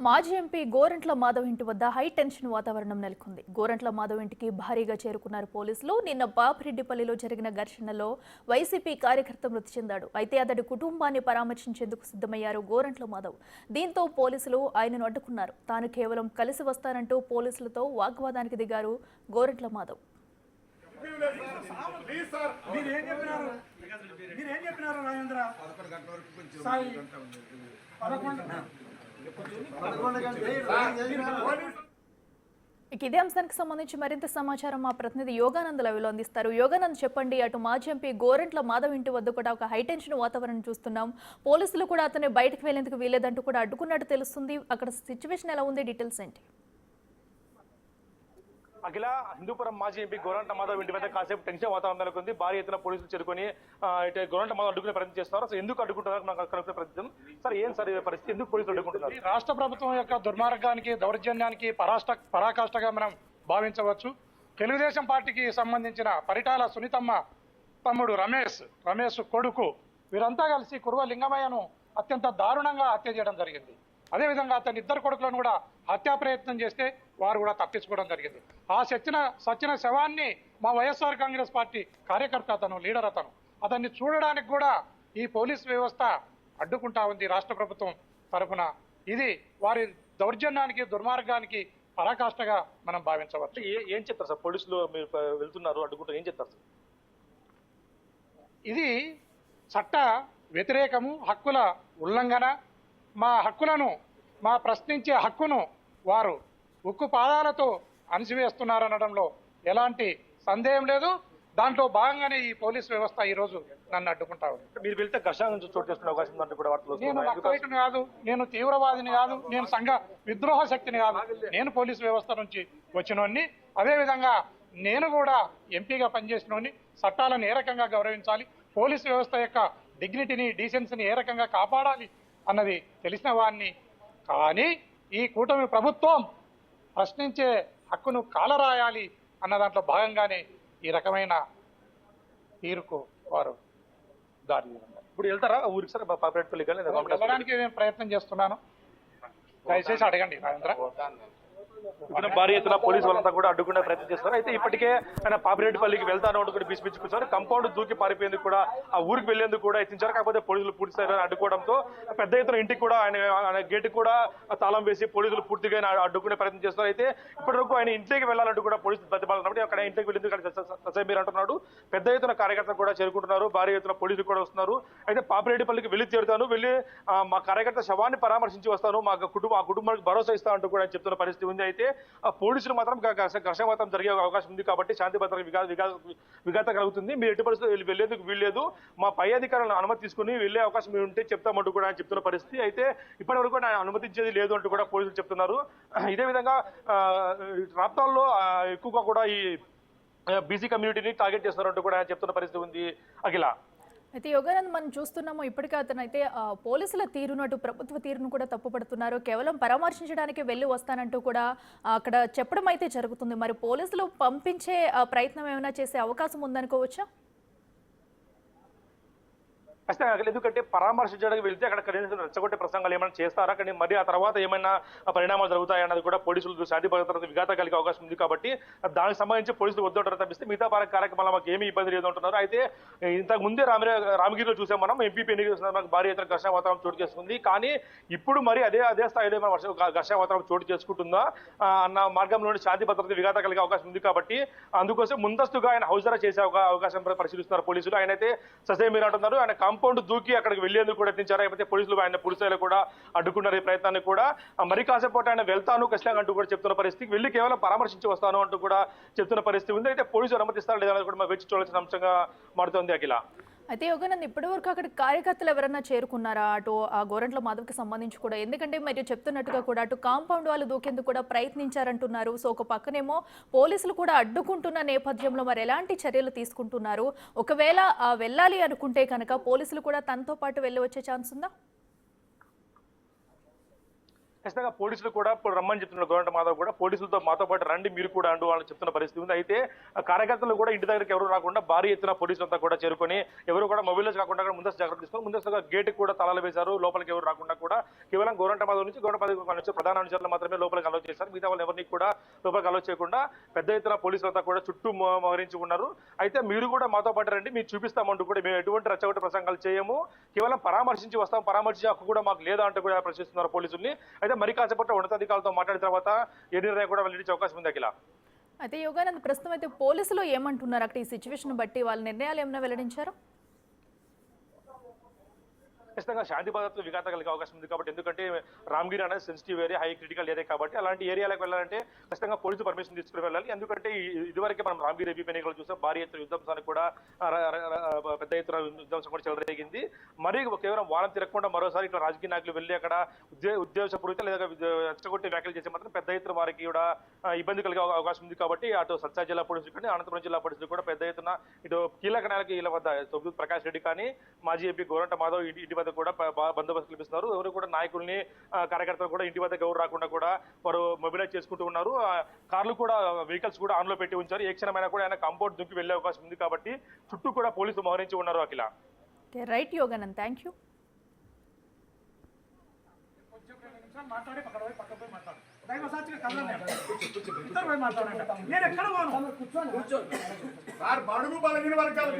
మాజీ ఎంపీ గోరంట్ల మాధవ్ ఇంటి వద్ద హై టెన్షన్ వాతావరణం నెలకొంది. గోరంట్ల మాధవ్ ఇంటికి భారీగా చేరుకున్నారు పోలీసులు. నిన్న బాపిరెడ్డిపల్లిలో జరిగిన ఘర్షణలో వైసీపీ కార్యకర్త మృతి చెందాడు. అయితే అతడి కుటుంబాన్ని పరామర్శించేందుకు సిద్ధమయ్యారు గోరంట్ల మాధవ్. దీంతో పోలీసులు ఆయనను అడ్డుకున్నారు. తాను కేవలం కలిసి వస్తానంటూ పోలీసులతో వాగ్వాదానికి దిగారు గోరంట్ల మాధవ్. ఇదే అంశానికి సంబంధించి మరింత సమాచారం మా ప్రతినిధి యోగానంద్ లైవ్లో అందిస్తారు. యోగానంద్, చెప్పండి. అటు మాజీ ఎంపీ గోరంట్ల మాధవ్ ఇంటి వద్ద కూడా ఒక హైటెన్షన్ వాతావరణం చూస్తున్నాం. పోలీసులు కూడా అతన్ని బయటకు వెళ్లేందుకు వీలేదంటూ కూడా అడ్డుకున్నట్టు తెలుస్తుంది. అక్కడ సిచ్యువేషన్ ఎలా ఉంది? డీటెయిల్స్ ఏంటి? అఖిల, హిందూపురం మాజీ ఎంపీ గోరంట్ల మాధవ్ ఇంటి వద్ద కాసేపు టెన్షన్ వాతావరణం నెలకొంది. భారీ ఎత్తున పోలీసులు చేరుకొని గోరంట్ల మాధవ్ అడ్డుకునే ప్రయత్నం చేస్తున్నారు. అసలు ఎందుకు అడ్డుకుంటున్నారు నాకు కనుక్కునే ప్రయత్నం. సార్, ఏం సార్ పరిస్థితి? ఎందుకు పోలీసులు అడ్డుకుంటున్నారు? రాష్ట్ర ప్రభుత్వం యొక్క దుర్మార్గానికి, దౌర్జన్యానికి పరాకాష్ఠగా మనం భావించవచ్చు. తెలుగుదేశం పార్టీకి సంబంధించిన పరిటాల సునీతమ్మ తమ్ముడు రమేష్ కొడుకు వీరంతా కలిసి కురువ లింగమయ్యను అత్యంత దారుణంగా హత్య చేయడం జరిగింది. అదేవిధంగా అతని ఇద్దరు కొడుకులను కూడా హత్యా ప్రయత్నం చేస్తే వారు కూడా తప్పించుకోవడం జరిగింది. ఆ సచిన శవాన్ని మా వైఎస్ఆర్ కాంగ్రెస్ పార్టీ కార్యకర్త, అతను లీడర్, అతన్ని చూడడానికి కూడా ఈ పోలీస్ వ్యవస్థ అడ్డుకుంటా ఉంది రాష్ట్ర ప్రభుత్వం తరఫున. ఇది వారి దౌర్జన్యానికి, దుర్మార్గానికి పరాకాష్ఠగా మనం భావించవచ్చు. ఏం చెప్తారు సార్? పోలీసులు మీరు వెళ్తున్నారు, అడ్డుకుంటారు, ఏం చెప్తారు సార్? ఇది చట్ట వ్యతిరేకము, హక్కుల ఉల్లంఘన. మా హక్కులను, మా ప్రశ్నించే హక్కును వారు ఉక్కు పాదాలతో అణిచివేస్తున్నారనడంలో ఎలాంటి సందేహం లేదు. దాంట్లో భాగంగానే ఈ పోలీస్ వ్యవస్థ ఈ రోజు నన్ను అడ్డుకుంటా ఉంది. మీరు వెళ్తే ఘర్షణ నుంచి చోటు చేసుకునే అవకాశం ఉందంటే కూడా వార్తలు. నేను నక్సలైట్ని కాదు, నేను తీవ్రవాదిని కాదు, నేను సంఘ విద్రోహ శక్తిని కాదు. నేను పోలీస్ వ్యవస్థ నుంచి వచ్చినోన్ని. అదేవిధంగా నేను కూడా ఎంపీగా పనిచేసినోన్ని. చట్టాలను ఏ రకంగా గౌరవించాలి, పోలీస్ వ్యవస్థ యొక్క డిగ్నిటీని, డీసెన్సీని ఏ రకంగా కాపాడాలి అన్నది తెలిసిన వాడిని. కానీ ఈ కూటమి ప్రభుత్వం ప్రశ్నించే హక్కును కాలరాయాలి అన్న దాంట్లో భాగంగానే ఈ రకమైన తీరుకు వారు దారి తీస్తున్నారు. ఇప్పుడు వెళ్తారా ఊరికి సార్? పాపిరెడ్డిపల్లి వెళ్ళడానికి నేను ప్రయత్నం చేస్తున్నాను. దయచేసి అడగండి రాజేంద్ర. ఇప్పుడు భారీ ఎత్తున పోలీసు వాళ్ళంతా కూడా అడ్డుకునే ప్రయత్నం చేస్తారు. అయితే ఇప్పటికే ఆయన పాపిరెడ్డిపల్లికి వెళ్తాను అంటూ కూడా బిసిపించుకుంటారు. కంపౌండ్ దూకి పారిపోయేందుకు కూడా, ఆ ఊరికి వెళ్లేందుకు కూడా యత్నించారు. కాకపోతే పోలీసులు పూర్తి స్థాయిలో అడ్డుకోవడంతో పెద్ద ఎత్తున ఇంటికి కూడా ఆయన గేటుకు కూడా తాళం వేసి పోలీసులు పూర్తిగా అడ్డుకునే ప్రయత్నం చేస్తారు. అయితే ఇప్పటివరకు ఆయన ఇంటికి వెళ్ళాలంటూ కూడా పోలీసులు ప్రతిపాదన అక్కడ ఇంటికి వెళ్ళేందుకు మీరు అంటున్నాడు. పెద్ద ఎత్తున కార్యకర్తలు కూడా చేరుకుంటున్నారు. భారీ ఎత్తున పోలీసులు కూడా వస్తున్నారు. అయితే పాపిరెడ్డిపల్లికి వెళ్ళి చేరుతాను, వెళ్ళి మా కార్యకర్త శవాన్ని పరామర్శించి వస్తాను, మా కుటుంబానికి భరోసా ఇస్తా అంటూ కూడా చెప్తున్న పరిస్థితి ఉంది. అయితే ఆ పోలీసులు మాత్రం ఘర్షణ మాత్రం జరిగే అవకాశం ఉంది. కాబట్టి శాంతి భద్రత విఘాతం కలుగుతుంది. మీరు ఎట్టి పరిస్థితులు వెళ్లేందుకు వీల్లేదు, మా పై అధికారులను అనుమతి తీసుకుని వెళ్లే అవకాశం ఉంటే చెప్తామంటూ కూడా ఆయన చెప్తున్న పరిస్థితి. అయితే ఇప్పటి వరకు ఆయన అనుమతించేది లేదు అంటూ కూడా పోలీసులు చెప్తున్నారు. ఇదే విధంగా రాప్తాల్లో ఎక్కువగా కూడా ఈ బీసీ కమ్యూనిటీని టార్గెట్ చేస్తున్నారంటూ కూడా ఆయన చెప్తున్న పరిస్థితి ఉంది. అఖిల, అయితే యోగానంద్, మనం చూస్తున్నాము ఇప్పటికే అతను అయితే పోలీసుల తీరును, అటు ప్రభుత్వ తీరును కూడా తప్పుపడుతున్నారు. కేవలం పరామర్శించడానికి వెళ్ళి వస్తానంటూ కూడా అక్కడ చెప్పడం అయితే జరుగుతుంది. మరి పోలీసులు పంపించే ప్రయత్నం ఏమైనా చేసే అవకాశం ఉందనుకోవచ్చా? ఖచ్చితంగా. ఎందుకంటే పరామర్శించడానికి వెళ్తే అక్కడ కనీసం రెచ్చగొట్టే ప్రసంగాలు ఏమైనా చేస్తారా, కానీ మరి ఆ తర్వాత ఏమైనా పరిణామాలు జరుగుతాయన్నది కూడా పోలీసులు శాంతి భద్రత విఘాతం కలిగే అవకాశం ఉంది. కాబట్టి దానికి సంబంధించి పోలీసులు వద్దంటారు తప్పిస్తే మిగతా కార్యక్రమాలు మాకు ఏమీ ఇబ్బంది లేదు అంటున్నారు. అయితే ఇంతకు ముందే రామగిరిలో చూసాం మనం, ఎంపీపీ ఎన్నికలు భారీ ఎత్తున ఘర్షణ వాతావరణం చోటు చేసుకుంది. కానీ ఇప్పుడు మరి అదే స్థాయిలో ఘర్షణ వాతావరణం చోటు చేసుకుంటుందా అన్న మార్గంలోని శాంతి భద్రత విఘాతం కలిగే అవకాశం ఉంది. కాబట్టి అందుకోసం ముందస్తుగా ఆయన హౌజరా చేసే అవకాశం పరిశీలిస్తున్నారు పోలీసులు. ఆయనైతే ససే మీరు అంటున్నారు, ఆయన కాంపౌండ్ దూకి అక్కడికి వెళ్లేందుకు కూడా యత్నించారు. అయితే పోలీసులు ఆయన పూర్తిస్థాయిలో కూడా అడ్డుకున్నారు ఈ ప్రయత్నాన్ని కూడా. మరి కాసేపు ఆయన వెళ్తాను ఖచ్చితంగా అంటూ కూడా చెప్తున్న పరిస్థితి, వెళ్ళి కేవలం పరామర్శించి వస్తాను అంటూ కూడా చెప్తున్న పరిస్థితి ఉంది. అయితే పోలీసులు అనుమతిస్తారా లేదా కూడా వేచి చూడాల్సిన అంశంగా మారుతోంది. అఖిల, అయితే యోగానంద్, ఇప్పటి వరకు అక్కడ కార్యకర్తలు ఎవరన్నా చేరుకున్నారా అటు ఆ గోరంట్ల మాధవ్కి సంబంధించి కూడా? ఎందుకంటే మీరు చెప్తున్నట్టుగా కూడా అటు కాంపౌండ్ వాళ్ళు దూకేందుకు కూడా ప్రయత్నించారంటున్నారు. సో ఒక పక్కనేమో పోలీసులు కూడా అడ్డుకుంటున్న నేపథ్యంలో మరి ఎలాంటి చర్యలు తీసుకుంటున్నారు? ఒకవేళ వెళ్ళాలి అనుకుంటే కనుక పోలీసులు కూడా తనతో పాటు వెళ్ళి వచ్చే ఛాన్స్ ఉందా? ఖచ్చితంగా పోలీసులు కూడా ఇప్పుడు రమ్మని చెప్తున్నారు గవర్నమెంట్ మాధవ్ కూడా పోలీసులతో మాతో పాటు రండి మీరు కూడా అంటూ వాళ్ళని చెప్తున్న పరిస్థితి ఉంది. అయితే ఆ కార్యకర్తలు కూడా ఇంటి దగ్గరికి ఎవరు రాకుండా భారీ ఎత్తున పోలీసులంతా కూడా చేరుకొని ఎవరు కూడా మొబైల్లో కాకుండా ముందస్తు జాగ్రత్త తీసుకొని ముందస్తుగా గేట్ కూడా తాళాలు వేశారు. లోపలికి ఎవరు రాకుండా కూడా కేవలం గవర్నమెంట్ మాధవ్ నుంచి గవర్నమెంట్ మాధవ్ ప్రధాన అనుచరులు మాత్రమే లోపలికి అలౌ చేశారు. మిగతా వాళ్ళు ఎవరిని కూడా లోపలికి అలౌ చేయకుండా పెద్ద ఎత్తున పోలీసులంతా కూడా చుట్టూ మోహరించి ఉన్నారు. అయితే మీరు కూడా మాతో పాటు రండి మీరు చూపిస్తామంటూ కూడా మేము ఎటువంటి రచ్చగొట్ట ప్రసంగాలు చేయము, కేవలం పరామర్శించి వస్తాం, పరామర్శించే హక్కు కూడా మాకు లేదా అంటూ కూడా ప్రశ్నిస్తున్నారు పోలీసుల్ని. అయితే మరి కాసేపట్లో ఉన్నతాధికారులతో మాట్లాడిన తర్వాత ఏ నిర్ణయం కూడా వెల్లడించే అవకాశం ఉంది. అఖిల అయితే యోగానంద్ ప్రస్తుతం అయితే పోలీసులు ఏమంటున్నారు అక్కడ ఈ సిచ్యువేషన్ బట్టి వాళ్ళ నిర్ణయాలు ఏమైనా వెల్లడించారు? ఖచ్చితంగా శాంతి భద్రతలు విఘాతం కలిగే అవకాశం ఉంది కాబట్టి ఎందుకంటే రామగిరి అనేది sensitive area, high critical area కాబట్టి అలాంటి ఏరియాలకు వెళ్ళాలంటే ఖచ్చితంగా పోలీసు పర్మిషన్ తీసుకుని వెళ్ళాలి. ఎందుకంటే ఇదివరకే మనం రామగిరి ఏపీ ఎన్నికలు చూసాం, భారీ ఎత్తున విధ్వంసానికి కూడా పెద్ద ఎత్తున విధ్వంసం కూడా చెలరేగింది. మరి కేవలం వాళ్ళని తిరగకుండా మరోసారి ఇట్లా రాజకీయ నాయకులు వెళ్ళి అక్కడ ఉద్దేశపూరిత లేదా రెచ్చగొట్టే వ్యాఖ్యలు చేసే మాత్రం పెద్ద ఎత్తున వారికి కూడా ఇబ్బంది కలిగే అవకాశం ఉంది. కాబట్టి అటు సత్తా జిల్లా పోలీసులు కానీ అనంతపురం జిల్లా పోలీసులు కూడా పెద్ద ఎత్తున ఇటు కీలక నాయకులు వీళ్ళ వద్ద తొమ్మిది ప్రకాష్ రెడ్డి కానీ మాజీ ఎంపీ గోరంట మాధవ్ ఇంటి వద్ద కూడా బందోబస్తు కల్పిస్తున్నారు. ఎవరు కూడా నాయకుల్ని కార్యకర్తలు కూడా ఇంటి వద్దకు ఎవరు రాకుండా కూడా వారు మొబిలైజ్ చేసుకుంటూ ఉన్నారు. కార్లు కూడా వెహికల్స్ కూడా ఆన్ లో పెట్టి ఉంచారు. ఏ క్షణమైనా కూడా ఆయన కాంపౌండ్ దుంకి వెళ్లే అవకాశం ఉంది కాబట్టి చుట్టూ కూడా పోలీసులు మోహరించి ఉన్నారు. అఖిల రైట్ యోగానంద్, థ్యాంక్ యూ. నేను ఎక్కడ పోను కూర్చోండి. బడుగు బలగిన వర్గాలు